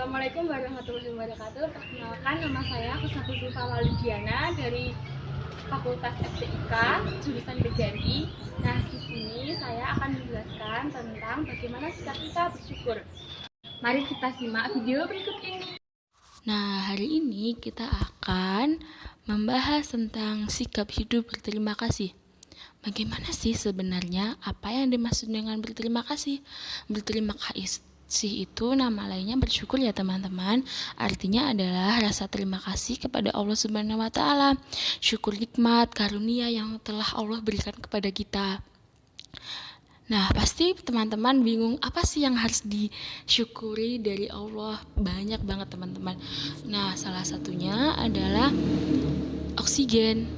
Assalamualaikum warahmatullahi wabarakatuh. Perkenalkan, nama saya Kusnatu Zulfa Walidiana dari Fakultas FTIK, jurusan BGRI. Nah, di sini saya akan menjelaskan tentang bagaimana sikap kita bersyukur. Mari kita simak video berikut ini. Nah, hari ini kita akan membahas tentang sikap hidup berterima kasih. Bagaimana sih sebenarnya apa yang dimaksud dengan berterima kasih? Berterima kasih itu nama lainnya bersyukur ya teman-teman. Artinya adalah rasa terima kasih kepada Allah Subhanahu wa taala. Syukur nikmat karunia yang telah Allah berikan kepada kita. Nah, pasti teman-teman bingung apa sih yang harus disyukuri dari Allah? Banyak banget teman-teman. Nah, salah satunya adalah oksigen.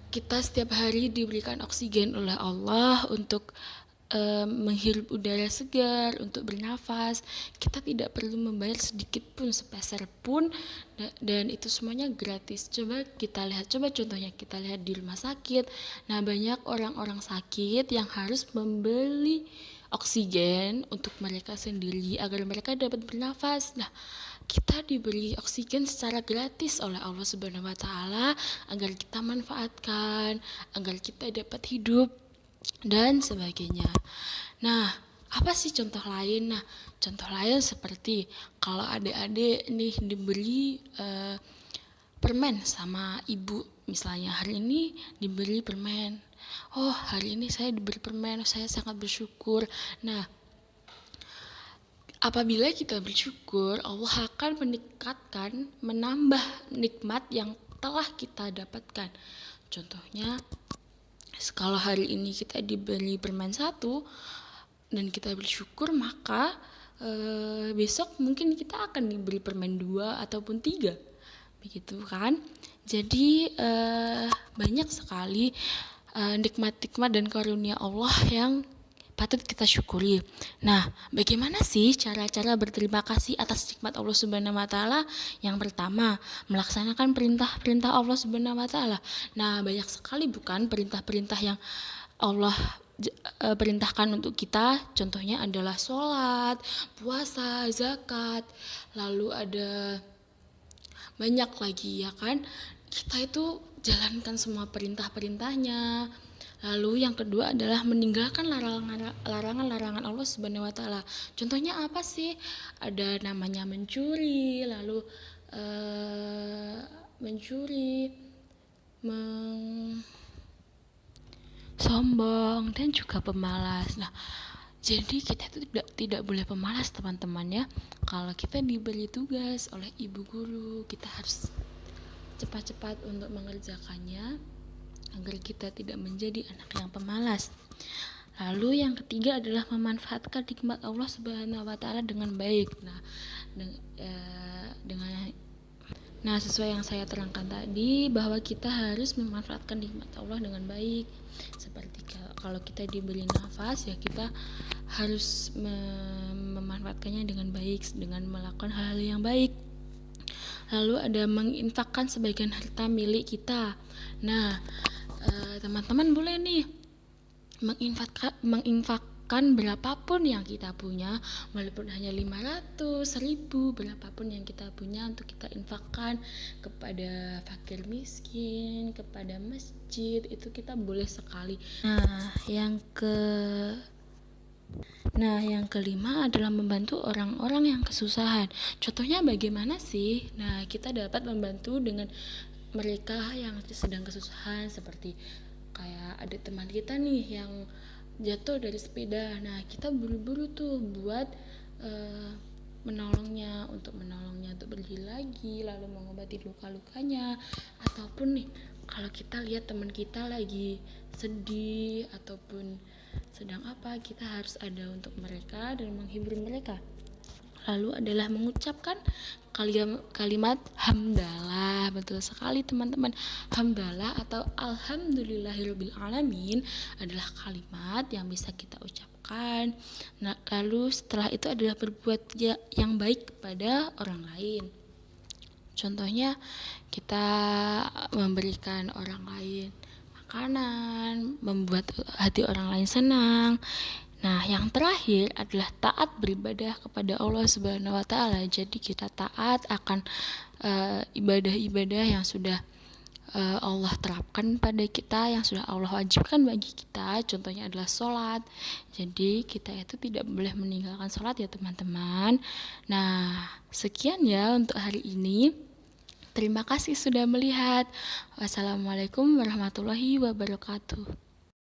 Kita setiap hari diberikan oksigen oleh Allah untuk menghirup udara segar, untuk bernafas. Kita tidak perlu membayar sedikit pun, sepeser pun, dan itu semuanya gratis. Coba contohnya kita lihat di rumah sakit. Nah, banyak orang-orang sakit yang harus membeli oksigen untuk mereka sendiri agar mereka dapat bernafas. Nah, kita diberi oksigen secara gratis oleh Allah Subhanahu wa taala agar kita manfaatkan, agar kita dapat hidup dan sebagainya. Nah, apa sih contoh lain? Nah, contoh lain seperti kalau adik-adik nih diberi permen sama ibu, misalnya hari ini diberi permen. Oh, hari ini saya diberi permen, saya sangat bersyukur. Nah, apabila kita bersyukur, Allah akan menambah nikmat yang telah kita dapatkan. Contohnya, kalau hari ini kita diberi permen 1 dan kita bersyukur, maka besok mungkin kita akan diberi permen 2 ataupun 3. Begitu kan? Jadi banyak sekali nikmat-nikmat dan karunia Allah yang patut kita syukuri. Nah, bagaimana sih cara-cara berterima kasih atas nikmat Allah Subhanahu wa taala? Yang pertama, melaksanakan perintah-perintah Allah Subhanahu wa taala. Nah, banyak sekali bukan perintah-perintah yang Allah perintahkan untuk kita. Contohnya adalah sholat, puasa, zakat, lalu ada banyak lagi ya kan. Kita itu jalankan semua perintah-perintahnya. Lalu yang kedua adalah meninggalkan larangan-larangan Allah Subhanahu wa taala. Contohnya apa sih? Ada namanya mencuri, lalu sombong dan juga pemalas. Nah, jadi kita itu tidak boleh pemalas teman-teman ya. Kalau kita diberi tugas oleh ibu guru, kita harus cepat-cepat untuk mengerjakannya agar kita tidak menjadi anak yang pemalas. Lalu yang ketiga adalah memanfaatkan nikmat Allah Subhanahu wa taala dengan baik. Nah, sesuai yang saya terangkan tadi, bahwa kita harus memanfaatkan nikmat Allah dengan baik. Seperti kalau kita diberi nafas, ya kita harus memanfaatkannya dengan baik, dengan melakukan hal-hal yang baik. Lalu ada menginfakkan sebagian harta milik kita. Nah, teman-teman boleh nih menginfakkan berapapun yang kita punya, walaupun hanya 500, 1000, berapapun yang kita punya untuk kita infakkan kepada fakir miskin, kepada masjid, itu kita boleh sekali. Nah, yang kelima adalah membantu orang-orang yang kesusahan. Contohnya bagaimana sih? Nah, kita dapat membantu dengan mereka yang sedang kesusahan, seperti kayak ada teman kita nih yang jatuh dari sepeda. Nah, kita buru-buru tuh buat menolongnya untuk berdiri lagi, lalu mengobati luka-lukanya. Ataupun nih, kalau kita lihat teman kita lagi sedih ataupun sedang apa, kita harus ada untuk mereka dan menghibur mereka. Lalu adalah mengucapkan kalimat hamdalah. Betul sekali teman-teman. Hamdalah atau alhamdulillahirabbil alamin adalah kalimat yang bisa kita ucapkan. Nah, lalu setelah itu adalah berbuat yang baik kepada orang lain. Contohnya kita memberikan orang lain makanan, membuat hati orang lain senang. Nah, yang terakhir adalah taat beribadah kepada Allah Subhanahu wa taala. Jadi kita taat akan ibadah-ibadah yang sudah Allah terapkan pada kita, yang sudah Allah wajibkan bagi kita. Contohnya adalah sholat. Jadi kita itu tidak boleh meninggalkan sholat ya teman-teman. Nah, sekian ya untuk hari ini. Terima kasih sudah melihat. Wassalamualaikum warahmatullahi wabarakatuh.